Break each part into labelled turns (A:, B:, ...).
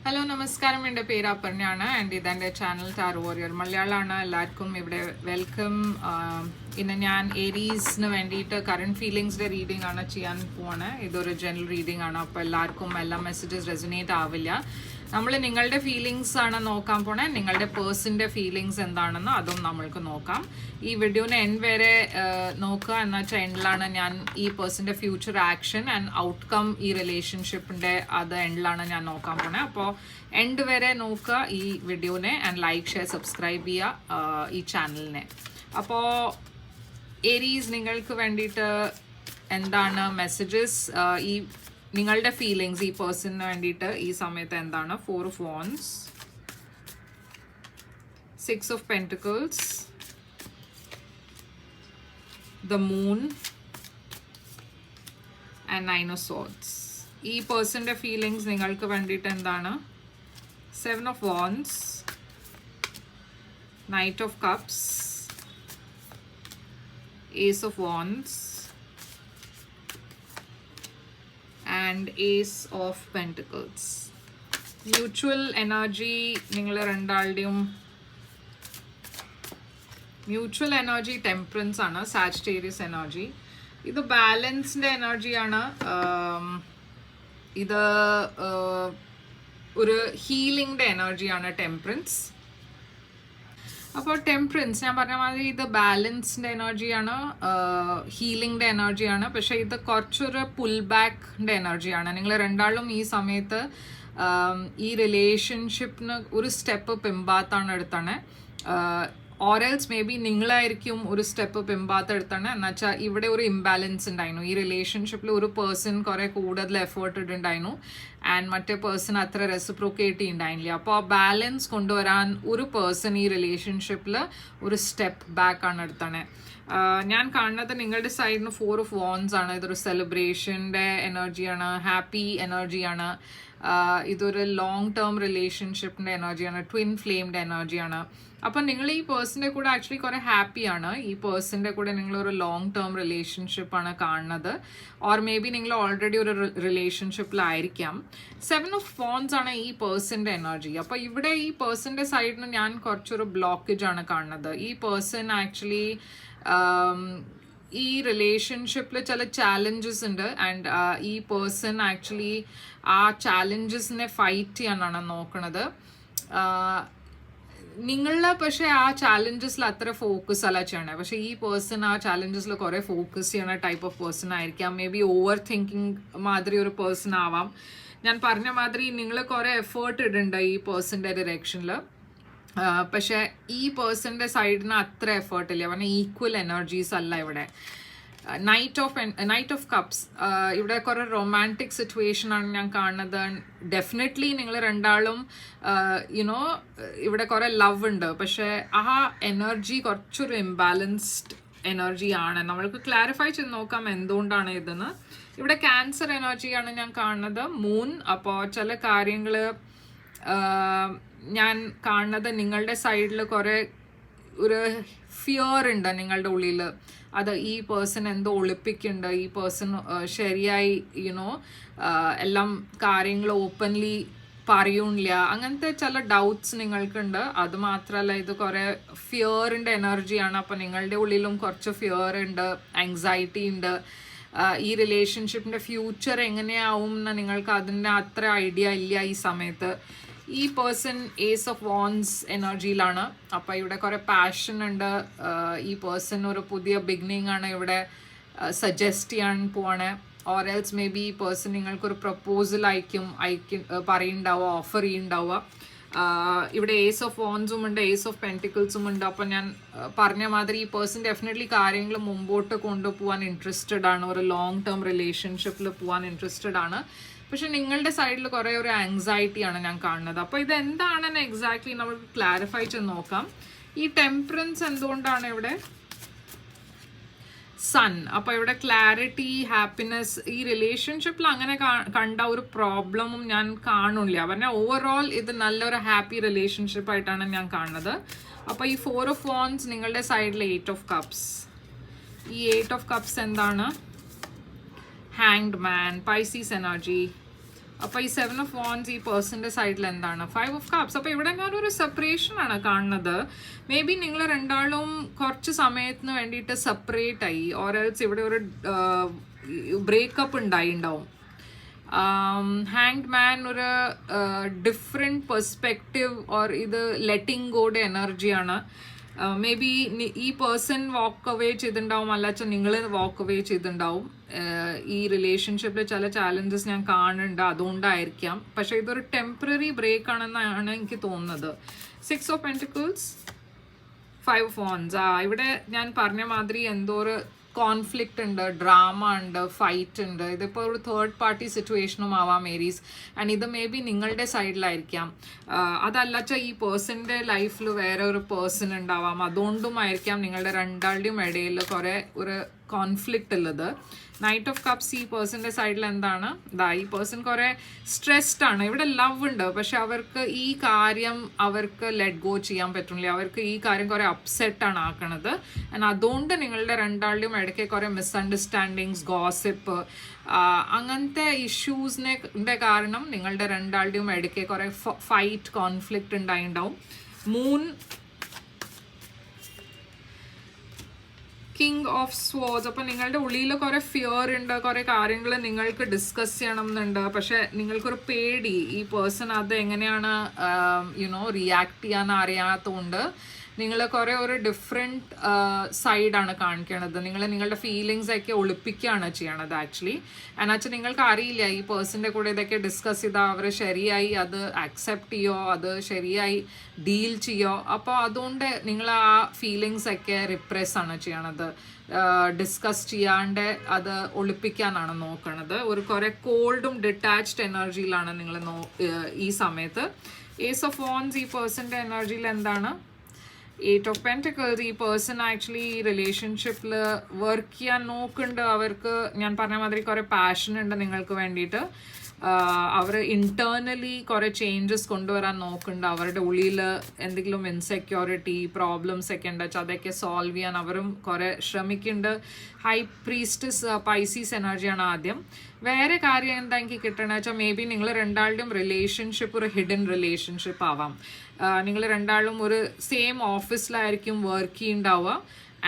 A: Hello നമസ്കാരം, എൻ്റെ പേര് അപർണയാണ് ആൻഡ് ഇതെൻ്റെ ചാനൽ ടാറോ വാരിയർ മലയാളമാണ്. എല്ലാവർക്കും ഇവിടെ വെൽക്കം. ഇന്ന് ഞാൻ ഏരീസിന് വേണ്ടിയിട്ട് കറണ്ട് ഫീലിങ്സിൻ്റെ റീഡിംഗ് ആണ് ചെയ്യാൻ പോവാണ്. ഇതൊരു ജനറൽ റീഡിംഗ് ആണ്, അപ്പോൾ എല്ലാവർക്കും എല്ലാ മെസ്സേജസ് റെസൊനേറ്റ് ആവില്ല. നമ്മൾ നിങ്ങളുടെ ഫീലിങ്സ് ആണ് നോക്കാൻ പോണേ. നിങ്ങളുടെ പേഴ്സൻ്റെ ഫീലിങ്സ് എന്താണെന്ന് അതും നമ്മൾക്ക് നോക്കാം. ഈ വീഡിയോനെ എൻഡ് വരെ നോക്കുക. എന്ന് വെച്ചാൽ എൻഡിലാണ് ഞാൻ ഈ പേഴ്സൻ്റെ ഫ്യൂച്ചർ ആക്ഷൻ ആൻഡ് ഔട്ട്കം ഈ റിലേഷൻഷിപ്പിൻ്റെ അത് എൻഡിലാണ് ഞാൻ നോക്കാൻ പോണേ. അപ്പോൾ എൻഡ് വരെ നോക്കുക ഈ വീഡിയോനെ ആൻഡ് ലൈക്ക്, ഷെയർ, സബ്സ്ക്രൈബ് ചെയ്യുക ഈ ചാനലിനെ. അപ്പോൾ ഏരീസ്, നിങ്ങൾക്ക് വേണ്ടിയിട്ട് എന്താണ് മെസ്സേജസ്, ഈ നിങ്ങളുടെ ഫീലിങ്സ് ഈ പേഴ്സണിന് വേണ്ടിയിട്ട് ഈ സമയത്ത് എന്താണ്? 4 of Wands, 6 of Pentacles, the Moon and 9 of Swords. ഈ പേഴ്സണിൻ്റെ ഫീലിങ്സ് നിങ്ങൾക്ക് വേണ്ടിയിട്ട് എന്താണ്? 7 of Wands, Knight of Cups, Ace of Wands and Ace of Pentacles. Mutual energy നിങ്ങൾ രണ്ടാളുടെയും മ്യൂച്വൽ എനർജി ടെമ്പറൻസ് ആണ്, സാജിറ്റേറിയസ് എനർജി. ഇത് ബാലൻസിൻ്റെ എനർജിയാണ്. ഇത് ഒരു ഹീലിംഗിൻ്റെ എനർജിയാണ് ടെമ്പറൻസ്. അപ്പോൾ ടെമ്പറൻസ് ഞാൻ പറഞ്ഞ മാതിരി ഇത് ബാലൻസിൻ്റെ എനർജിയാണ്, ഹീലിംഗിൻ്റെ എനർജിയാണ്. പക്ഷേ ഇത് കുറച്ചൊരു പുൾ ബാക്കിൻ്റെ എനർജിയാണ്. നിങ്ങൾ രണ്ടാളും ഈ സമയത്ത് ഈ റിലേഷൻഷിപ്പിന് ഒരു സ്റ്റെപ്പ് പിമ്പാത്താണ് എടുത്താണ്. ഓറൽസ് മേ ബി നിങ്ങളായിരിക്കും ഒരു സ്റ്റെപ്പ് പിമ്പാത്ത് എടുത്താണ്. എന്നുവെച്ചാൽ ഇവിടെ ഒരു ഇംബാലൻസ് ഉണ്ടായിരുന്നു. ഈ റിലേഷൻഷിപ്പിൽ ഒരു പേഴ്സൺ കുറേ കൂടുതൽ എഫേർട്ട് ഇട്ടുണ്ടായിരുന്നു ആൻഡ് മറ്റേ പേഴ്സൺ അത്ര റെസിപ്രോക്കേറ്റ് ഉണ്ടായില്ല. അപ്പോൾ ആ ബാലൻസ് കൊണ്ടുവരാൻ ഒരു പേഴ്സൺ ഈ റിലേഷൻഷിപ്പിൽ ഒരു സ്റ്റെപ്പ് ബാക്ക് ആണ് എടുത്താണ്. ഞാൻ കാണുന്നത് നിങ്ങളുടെ സൈഡിന് 4 of Wands ആണ്. ഇതൊരു സെലിബ്രേഷൻ്റെ എനർജിയാണ്, ഹാപ്പി എനർജിയാണ്. ഇതൊരു ലോങ് ടേം റിലേഷൻഷിപ്പിൻ്റെ എനർജിയാണ്, ട്വിൻ ഫ്ലെയിംഡ് എനർജിയാണ്. അപ്പം നിങ്ങൾ ഈ പേഴ്സൻ്റെ കൂടെ ആക്ച്വലി കുറേ ഹാപ്പിയാണ്. ഈ പേഴ്സൻ്റെ കൂടെ നിങ്ങളൊരു ലോങ് ടേം റിലേഷൻഷിപ്പാണ് കാണുന്നത്. ഓർ മേ ബി നിങ്ങൾ ഓൾറെഡി ഒരു റിലേഷൻഷിപ്പിലായിരിക്കാം. 7 of Wands ആണ് ഈ പേഴ്സൻ്റെ എനർജി. അപ്പോൾ ഇവിടെ ഈ പേഴ്സൻ്റെ സൈഡിന് ഞാൻ കുറച്ചൊരു ബ്ലോക്കേജ് ആണ് കാണുന്നത്. ഈ പേഴ്സൺ ആക്ച്വലി ഈ റിലേഷൻഷിപ്പിൽ ചില ചാലഞ്ചസ് ഉണ്ട് ആൻഡ് ഈ പേഴ്സൺ ആക്ച്വലി ആ ചാലഞ്ചസിനെ ഫൈറ്റ് ചെയ്യാനാണ് നോക്കുന്നത്. നിങ്ങളുടെ പക്ഷേ ആ ചാലഞ്ചസിൽ അത്ര ഫോക്കസ് അല്ല ചെയ്യണേ. പക്ഷേ ഈ പേഴ്സൺ ആ ചാലഞ്ചസിൽ കുറേ ഫോക്കസ് ചെയ്യണ ടൈപ്പ് ഓഫ് പേഴ്സൺ ആയിരിക്കാം. മേ ബി ഓവർ തിങ്കിങ് മാതിരി ഒരു പേഴ്സൺ ആവാം. ഞാൻ പറഞ്ഞ മാതിരി നിങ്ങൾ കുറേ എഫേർട്ട് ഇടുന്നുണ്ട് ഈ പേഴ്സൻ്റെ ഡയറക്ഷനിൽ. പക്ഷേ ഈ പേഴ്സൻ്റെ സൈഡിന് അത്ര എഫേർട്ട് ഇല്ല. പറഞ്ഞാൽ ഈക്വൽ എനർജീസ് അല്ല ഇവിടെ. നൈറ്റ് ഓഫ് കപ്സ്, ഇവിടെ കുറേ റൊമാൻറ്റിക് സിറ്റുവേഷൻ ആണ് ഞാൻ കാണുന്നത്. ഡെഫിനറ്റ്ലി നിങ്ങൾ രണ്ടാളും യുനോ ഇവിടെ കുറേ ലവ് ഉണ്ട്. പക്ഷേ ആ എനർജി കുറച്ചൊരു ഇംബാലൻസ്ഡ് എനർജി ആണ്. നമ്മൾക്ക് ക്ലാരിഫൈ ചെയ്ത് നോക്കാം എന്തുകൊണ്ടാണ് ഇതെന്ന്. ഇവിടെ ക്യാൻസർ എനർജിയാണ് ഞാൻ കാണുന്നത്, മൂൺ. അപ്പോൾ ചില കാര്യങ്ങൾ ഞാൻ കാണുന്നത് നിങ്ങളുടെ സൈഡിൽ കുറേ ഒരു ഫിയർ ഉണ്ട് നിങ്ങളുടെ ഉള്ളിൽ. അത് ഈ പേഴ്സൺ എന്തോ ഒളിപ്പിക്കുന്നുണ്ട്, ഈ പേഴ്സൺ ശരിയായി യുനോ എല്ലാം കാര്യങ്ങൾ ഓപ്പൺലി പറയൂണില്ല, അങ്ങനത്തെ ചില ഡൗട്ട്സ് നിങ്ങൾക്കുണ്ട്. അത് മാത്രമല്ല ഇത് കുറേ ഫിയറിൻ്റെ എനർജിയാണ്. അപ്പോൾ നിങ്ങളുടെ ഉള്ളിലും കുറച്ച് ഫിയർ ഉണ്ട്, ആങ്സൈറ്റി ഉണ്ട്. ഈ റിലേഷൻഷിപ്പിൻ്റെ ഫ്യൂച്ചർ എങ്ങനെയാവും എന്ന് നിങ്ങൾക്ക് അതിൻ്റെ അത്ര ഐഡിയ ഇല്ല ഈ സമയത്ത്. ഈ പേഴ്സൺ ഏസ് ഓഫ് വാൻസ് എനർജിയിലാണ്. അപ്പോൾ ഇവിടെ കുറേ പാഷൻ ഉണ്ട്. ഈ പേഴ്സൺ ഒരു പുതിയ ബിഗിനിങ് ആണ് ഇവിടെ സജസ്റ്റ് ചെയ്യാൻ പോവാണ്. ഓർ എൽസ് മേ ബി ഈ പേഴ്സൺ നിങ്ങൾക്കൊരു പ്രപ്പോസൽ പറയുന്നുണ്ടാവുക, ഓഫർ ചെയ്യുന്നുണ്ടാവുക. ഇവിടെ ഏസ് ഓഫ് വാൻസും ഉണ്ട്, ഏസ് ഓഫ് പെൻറ്റിക്കിൾസും ഉണ്ട്. അപ്പോൾ ഞാൻ പറഞ്ഞ മാതിരി ഈ പേഴ്സൺ ഡെഫിനറ്റ്ലി കാര്യങ്ങൾ മുമ്പോട്ട് കൊണ്ടുപോകാൻ ഇൻട്രസ്റ്റഡ് ആണ്, ഒരു ലോങ് ടേം റിലേഷൻഷിപ്പിൽ പോകാൻ ഇൻട്രസ്റ്റഡ് ആണ്. പക്ഷെ നിങ്ങളുടെ സൈഡിൽ കുറേ ഒരു ആങ്സൈറ്റിയാണ് ഞാൻ കാണുന്നത്. അപ്പോൾ ഇത് എന്താണെന്ന് എക്സാക്ട്ലി നമുക്ക് ക്ലാരിഫൈ ചെയ്ത് നോക്കാം. ഈ ടെമ്പറൻസ് എന്തുകൊണ്ടാണ് ഇവിടെ? സൺ. അപ്പോൾ ഇവിടെ ക്ലാരിറ്റി, ഹാപ്പിനെസ്. ഈ റിലേഷൻഷിപ്പിൽ അങ്ങനെ കണ്ട ഒരു പ്രോബ്ലമും ഞാൻ കാണില്ല. പറഞ്ഞാൽ ഓവറോൾ ഇത് നല്ലൊരു ഹാപ്പി റിലേഷൻഷിപ്പായിട്ടാണ് ഞാൻ കാണുന്നത്. അപ്പോൾ ഈ 4 of Wands നിങ്ങളുടെ സൈഡിൽ 8 of Cups. ഈ 8 of Cups എന്താണ്? Hanged Man, Pisces energy, അപ്പോൾ ഈ 7 of Wands ഈ പേഴ്സൻ്റെ സൈഡിൽ എന്താണ്? 5 of Cups. അപ്പോൾ ഇവിടെ ഞാനൊരു സെപ്പറേഷൻ ആണ് കാണുന്നത്. മേ ബി നിങ്ങൾ രണ്ടാളും കുറച്ച് സമയത്തിന് വേണ്ടിയിട്ട് സെപ്പറേറ്റ് ആയി, ഓർ എൽസ് ഇവിടെ ഒരു ബ്രേക്കപ്പ് ഉണ്ടാവും. ഹാങ്ഡ് മാൻ ഒരു ഡിഫറെൻറ്റ് പെർസ്പെക്റ്റീവ് ഓർ ഇത് ലെറ്റിംഗ് ഗോയുടെ എനർജിയാണ്. മേ ബി ഈ പേഴ്സൺ വാക്ക് അവേ ചെയ്തിട്ടുണ്ടാവും, അല്ലാച്ച നിങ്ങൾ വാക്ക് അവേ ചെയ്തിട്ടുണ്ടാവും. ഈ റിലേഷൻഷിപ്പിൽ ചില ചാലഞ്ചസ് ഞാൻ കാണുന്നുണ്ട്, അതുകൊണ്ടായിരിക്കാം. പക്ഷെ ഇതൊരു ടെമ്പററി ബ്രേക്ക് ആണെന്നാണ് എനിക്ക് തോന്നുന്നത്. 6 of Pentacles, 5 of Wands. ഇവിടെ ഞാൻ പറഞ്ഞ മാതിരി എന്തോ ഒരു കോൺഫ്ലിക്റ്റ് ഉണ്ട്, ഡ്രാമ ഉണ്ട്, ഫൈറ്റ് ഉണ്ട്. ഇതിപ്പോൾ ഒരു തേർഡ് പാർട്ടി സിറ്റുവേഷനും ആവാം ഏരീസ്. ആൻഡ് ഇത് മേ ബി നിങ്ങളുടെ സൈഡിലായിരിക്കാം. അതല്ലാച്ച ഈ പേഴ്സൻ്റെ ലൈഫിൽ വേറെ ഒരു പേഴ്സൺ ഉണ്ടാവാം, അതുകൊണ്ടുമായിരിക്കാം നിങ്ങളുടെ രണ്ടാളുടെയും ഇടയിൽ കുറേ ഒരു കോൺഫ്ലിക്റ്റ് ഉള്ളത്. നൈറ്റ് ഓഫ് കപ്സ് ഈ പേഴ്സൻ്റെ സൈഡിൽ എന്താണ്? ഈ പേഴ്സൺ കുറേ സ്ട്രെസ്ഡ് ആണ്. ഇവിടെ ലവ് ഉണ്ട്, പക്ഷെ അവർക്ക് ഈ കാര്യം അവർക്ക് ലെറ്റ് ഗോ ചെയ്യാൻ പറ്റുന്നില്ല. അവർക്ക് ഈ കാര്യം കുറേ അപ്സെറ്റാണ് ആക്കണത്. ആൻഡ് അതുകൊണ്ട് നിങ്ങളുടെ രണ്ടാളുടെയും ഇടയ്ക്ക് കുറേ മിസ്അണ്ടർസ്റ്റാൻഡിങ്സ്, ഗോസിപ്പ്, അങ്ങനത്തെ ഇഷ്യൂസിൻ്റെ കാരണം നിങ്ങളുടെ രണ്ടാളുടെയും ഇടയ്ക്ക് കുറേ ഫൈറ്റ്, കോൺഫ്ലിക്റ്റ് ഉണ്ടായിട്ടുണ്ടാവും. Moon, king of swords. അപ്പോൾ നിങ്ങളുടെ ഉള്ളിൽ കുറേ ഫിയർ ഉണ്ട്, കുറേ കാര്യങ്ങൾ നിങ്ങൾക്ക് ഡിസ്കസ് ചെയ്യണം എന്നുണ്ട്. പക്ഷെ നിങ്ങൾക്കൊരു പേടി, ഈ പേഴ്സൺ അത് എങ്ങനെയാണ് റിയാക്ട് ചെയ്യാൻ അറിയാത്തതുകൊണ്ട് നിങ്ങൾ കുറേ ഒരു ഡിഫറെൻറ്റ് സൈഡാണ് കാണിക്കണത്. നിങ്ങളുടെ ഫീലിങ്സ് ഒക്കെ ഒളിപ്പിക്കുകയാണ് ചെയ്യണത് ആക്ച്വലി. എന്നുവെച്ചാൽ നിങ്ങൾക്ക് അറിയില്ല ഈ പേഴ്സൻ്റെ കൂടെ ഇതൊക്കെ ഡിസ്കസ് ചെയ്താൽ അവർ ശരിയായി അത് അക്സെപ്റ്റ് ചെയ്യോ, അത് ശരിയായി ഡീൽ ചെയ്യോ. അപ്പോൾ അതുകൊണ്ട് നിങ്ങൾ ആ ഫീലിങ്സ് ഒക്കെ റിപ്രസ് ആണ് ചെയ്യണത്. ഡിസ്കസ് ചെയ്യാണ്ട് അത് ഒളിപ്പിക്കാനാണ് നോക്കണത്. ഒരു കുറേ കോൾഡും ഡിറ്റാച്ച്ഡ് എനർജിയിലാണ് നിങ്ങൾ ഈ സമയത്ത്. ഏസ് ഓഫ് വോൺസ് ഈ പേഴ്സൻ്റെ എനർജിയിൽ എന്താണ്? 8 of Pentacles. ഈ പേഴ്സൺ ആക്ച്വലി ഈ റിലേഷൻഷിപ്പിൽ വർക്ക് ചെയ്യാൻ നോക്കുന്നുണ്ട്. അവർക്ക് ഞാൻ പറഞ്ഞ മാതിരി കുറേ പാഷൻ ഉണ്ട് നിങ്ങൾക്ക് വേണ്ടിയിട്ട്. അവർ ഇൻറ്റേർണലി കുറേ ചേഞ്ചസ് കൊണ്ടുവരാൻ നോക്കുന്നുണ്ട്. അവരുടെ ഉള്ളിൽ എന്തെങ്കിലും ഇൻസെക്യൂരിറ്റി പ്രോബ്ലംസ് ഒക്കെ ഉണ്ട് വെച്ചാൽ അതൊക്കെ സോൾവ് ചെയ്യാൻ അവരും കുറേ ശ്രമിക്കുന്നുണ്ട്. ഹൈ പ്രീസ്റ്റസ് പൈസീസ് എനർജിയാണ് ആദ്യം. വേറെ കാര്യം എന്താ എനിക്ക് കിട്ടണമെന്ന് വെച്ചാൽ മേ ബി നിങ്ങൾ രണ്ടാളുടെയും റിലേഷൻഷിപ്പ് ഒരു ഹിഡൻ റിലേഷൻഷിപ്പ് ആവാം. നിങ്ങൾ രണ്ടാളും ഒരു സെയിം ഓഫീസിലായിരിക്കും വർക്ക് ചെയ്യുന്നുണ്ടാവുക.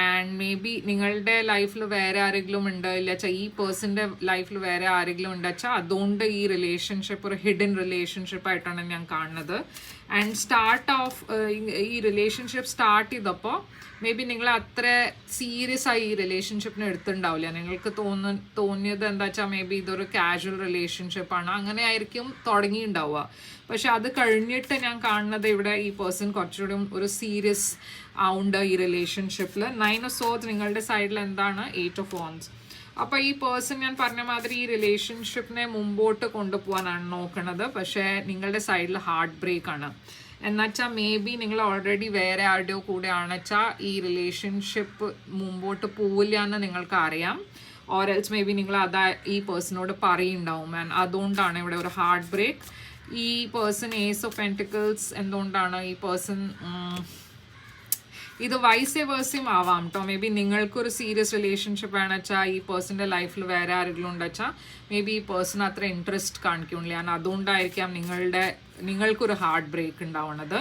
A: ആൻഡ് മേ ബി നിങ്ങളുടെ ലൈഫിൽ വേറെ ആരെങ്കിലും ഉണ്ട് ഇല്ല വെച്ചാൽ ഈ പേഴ്സൻ്റെ ലൈഫിൽ വേറെ ആരെങ്കിലും ഉണ്ട് വെച്ചാൽ അതുകൊണ്ട് ഈ റിലേഷൻഷിപ്പ് ഒരു ഹിഡൻ റിലേഷൻഷിപ്പായിട്ടാണ് ഞാൻ കാണുന്നത്. ആൻഡ് ഈ റിലേഷൻഷിപ്പ് സ്റ്റാർട്ട് ചെയ്തപ്പോൾ മേ ബി നിങ്ങൾ അത്ര സീരിയസ് ആയി ഈ റിലേഷൻഷിപ്പിനെ എടുത്തിട്ടുണ്ടാവില്ല. നിങ്ങൾക്ക് തോന്നിയത് എന്താ വെച്ചാൽ മേ ബി ഇതൊരു കാഷ്വൽ റിലേഷൻഷിപ്പാണ്, അങ്ങനെ ആയിരിക്കും തുടങ്ങിയിട്ടുണ്ടാവുക. പക്ഷെ അത് കഴിഞ്ഞിട്ട് ഞാൻ കാണുന്നത് ഇവിടെ ഈ പേഴ്സൺ കുറച്ചുകൂടി ഒരു സീരിയസ് ആവുണ്ട് ഈ റിലേഷൻഷിപ്പിൽ. 9 of Swords നിങ്ങളുടെ സൈഡിൽ എന്താണ്? 8 of Wands. അപ്പോൾ ഈ പേഴ്സൺ ഞാൻ പറഞ്ഞ മാതിരി ഈ റിലേഷൻഷിപ്പിനെ മുമ്പോട്ട് കൊണ്ടുപോകാനാണ് നോക്കണത്. പക്ഷേ നിങ്ങളുടെ സൈഡിൽ ഹാർട്ട് ബ്രേക്ക് ആണ്. എന്നുവെച്ചാൽ മേ ബി നിങ്ങൾ ഓൾറെഡി വേറെ ആരുടെയോ കൂടെ ആണെച്ചാൽ ഈ റിലേഷൻഷിപ്പ് മുമ്പോട്ട് പോവില്ല എന്ന് നിങ്ങൾക്ക് അറിയാം. ഓർ എൽസ് മേ ബി നിങ്ങൾ ഈ പേഴ്സണോട് പറയുന്നുണ്ടാവും. ആൻഡ് അതുകൊണ്ടാണ് ഇവിടെ ഒരു ഹാർട്ട് ബ്രേക്ക്. ഈ പേഴ്സൺ ഏസ് ഓഫ് പെൻറ്റിക്കിൾസ് എന്തുകൊണ്ടാണ് ഈ പേഴ്സൺ ഇത് വൈസ് വേഴ്സ്യം ആവാം കേട്ടോ. മേ ബി നിങ്ങൾക്കൊരു സീരിയസ് റിലേഷൻഷിപ്പ് വേണമെന്ന് വെച്ചാൽ ഈ പേഴ്സൻ്റെ ലൈഫിൽ വേറെ ആരെങ്കിലും ഉണ്ടെച്ചാൽ മേ ബി ഈ പേഴ്സൺ അത്ര ഇൻട്രസ്റ്റ് കാണിക്കുന്നില്ല. ഞാൻ അതുകൊണ്ടായിരിക്കാം നിങ്ങൾക്കൊരു ഹാർട്ട് ബ്രേക്ക് ഉണ്ടാവുന്നത്.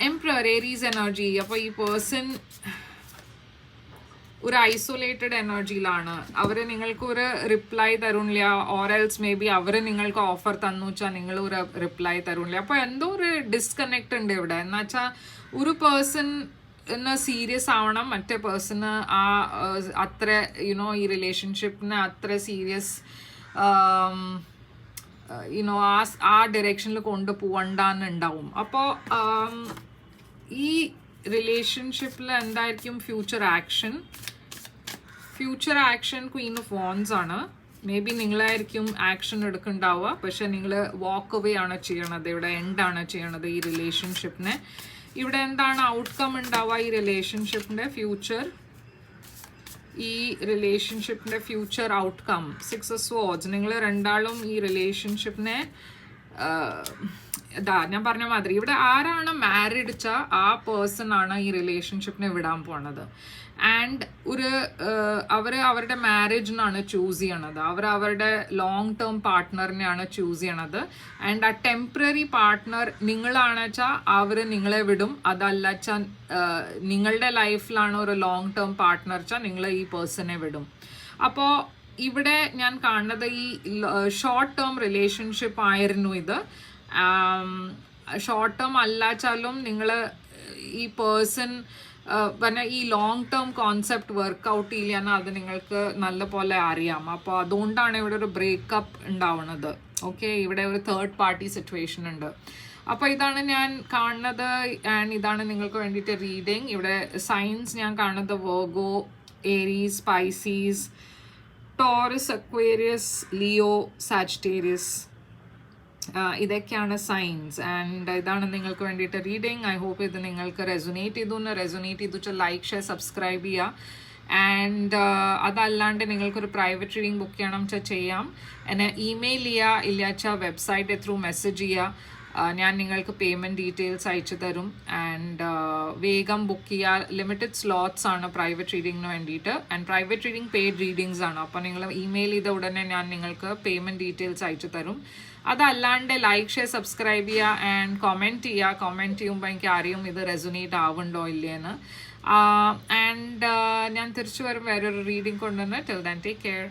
A: Emperor Aries energy. അപ്പോൾ ഈ പേഴ്സൺ ഒരു ഐസൊലേറ്റഡ് എനർജിയിലാണ്. അവർ നിങ്ങൾക്ക് ഒരു റിപ്ലൈ തരുന്നില്ല. ഓർ എൽസ് മേ ബി അവർ നിങ്ങൾക്ക് ഓഫർ തന്നു വെച്ചാൽ നിങ്ങൾ ഒരു റിപ്ലൈ തരുന്നില്ല. അപ്പോൾ എന്തോ ഒരു ഡിസ്കണക്ട് ഉണ്ട് ഇവിടെ. എന്നുവെച്ചാൽ ഒരു പേഴ്സണ് സീരിയസ് ആവണം, മറ്റേ പേഴ്സണ് അത്ര ഈ റിലേഷൻഷിപ്പിന് അത്ര സീരിയസ് ആ ഡയറക്ഷനിൽ കൊണ്ടുപോകണ്ടെന്നുണ്ടാവും. അപ്പോൾ ഈ റിലേഷൻഷിപ്പിൽ എന്തായിരിക്കും future action? Queen of wands ആണ്. മേ ബി നിങ്ങളായിരിക്കും ആക്ഷൻ എടുക്കുന്നുണ്ടാവുക, പക്ഷെ നിങ്ങൾ വാക്ക് അവേ ആണ് ചെയ്യണത്. ഇവിടെ എൻഡാണ് ചെയ്യണത് ഈ റിലേഷൻഷിപ്പിനെ. ഇവിടെ എന്താണ് ഔട്ട്കം ഉണ്ടാവുക ഈ റിലേഷൻഷിപ്പിൻ്റെ ഫ്യൂച്ചർ ഔട്ട്കം? 6 of Swords. നിങ്ങൾ രണ്ടാളും ഈ റിലേഷൻഷിപ്പിനെ ഇതാ ഞാൻ പറഞ്ഞ മാതിരി ഇവിടെ ആരാണ് മാരീഡ് വെച്ചാൽ ആ പേഴ്സൺ ആണ് ഈ റിലേഷൻഷിപ്പിനെ വിടാൻ പോണത്. ആൻഡ് അവരുടെ മാരേജിനാണ് ചൂസ് ചെയ്യണത്, അവരുടെ ലോങ് ടേം പാർട്ട്ണറിനെയാണ് ചൂസ് ചെയ്യണത്. ആൻഡ് ആ ടെമ്പററി പാർട്ട്ണർ നിങ്ങളാണ് വെച്ചാൽ അവർ നിങ്ങളെ വിടും. അതല്ല വെച്ചാൽ നിങ്ങളുടെ ലൈഫിലാണ് ഒരു ലോങ് ടേം പാർട്ട്ണർ വെച്ചാൽ നിങ്ങൾ ഈ പേഴ്സണെ വിടും. അപ്പോൾ ഇവിടെ ഞാൻ കാണുന്നത് ഈ ഷോർട്ട് ടേം റിലേഷൻഷിപ്പ് ആയിരുന്നു ഇത്. ഷോർട്ട് ടേം അല്ലാച്ചാലും നിങ്ങൾ ഈ പേഴ്സൺ പിന്നെ ഈ ലോങ് ടേം കോൺസെപ്റ്റ് വർക്കൗട്ട് ചെയ്യില്ല അത് നിങ്ങൾക്ക് നല്ല പോലെ അറിയാം. അപ്പോൾ അതുകൊണ്ടാണ് ഇവിടെ ഒരു ബ്രേക്കപ്പ് ഉണ്ടാവുന്നത്. ഓക്കെ, ഇവിടെ ഒരു തേർഡ് പാർട്ടി സിറ്റുവേഷൻ ഉണ്ട്. അപ്പോൾ ഇതാണ് ഞാൻ കാണുന്നത്. ആൻഡ് ഇതാണ് നിങ്ങൾക്ക് വേണ്ടിയിട്ട് റീഡിങ്. ഇവിടെ സൈൻസ് ഞാൻ കാണുന്നത് Virgo, Aries, Pisces, Taurus, Aquarius, Leo, Sagittarius, ഇതൊക്കെയാണ് സൈൻസ്. ആൻഡ് ഇതാണ് നിങ്ങൾക്ക് വേണ്ടിയിട്ട് റീഡിങ്. ഐ ഹോപ്പ് ഇത് നിങ്ങൾക്ക് റെസൊനേറ്റ് ചെയ്തു ലൈക്ക്, ഷെയർ, സബ്സ്ക്രൈബ് ചെയ്യുക. ആൻഡ് അതല്ലാണ്ട് നിങ്ങൾക്കൊരു പ്രൈവറ്റ് റീഡിങ് ബുക്ക് ചെയ്യണം വെച്ചാൽ ചെയ്യാം. എന്നെ ഇമെയിൽ ചെയ്യുക, ഇല്ലാച്ചാൽ വെബ്സൈറ്റ് ത്രൂ മെസ്സേജ് ചെയ്യുക. ഞാൻ നിങ്ങൾക്ക് പേയ്മെൻറ്റ് ഡീറ്റെയിൽസ് അയച്ചു തരും. ആൻഡ് വേഗം ബുക്ക് ചെയ്യുക. ലിമിറ്റഡ് സ്ലോട്ട്സ് ആണ് പ്രൈവറ്റ് റീഡിങ്ങിന് വേണ്ടിയിട്ട്. And private reading paid readings ആണ്. അപ്പോൾ നിങ്ങൾ ഇമെയിൽ ചെയ്ത ഉടനെ ഞാൻ നിങ്ങൾക്ക് പേയ്മെൻറ്റ് ഡീറ്റെയിൽസ് അയച്ചു തരും. അതല്ലാണ്ട് ലൈക്ക്, ഷെയർ, സബ്സ്ക്രൈബ് ചെയ്യുക ആൻഡ് കമൻറ്റ് ചെയ്യുക. കമൻറ്റ് ചെയ്യുമ്പോൾ എനിക്ക് അറിയും ഇത് റെസൊനേറ്റ് ആവുന്നുണ്ടോ ഇല്ലയെന്ന്. ആൻഡ് ഞാൻ തിരിച്ചു വരും വേറൊരു റീഡിങ് കൊണ്ടുവന്ന്. Till then take care.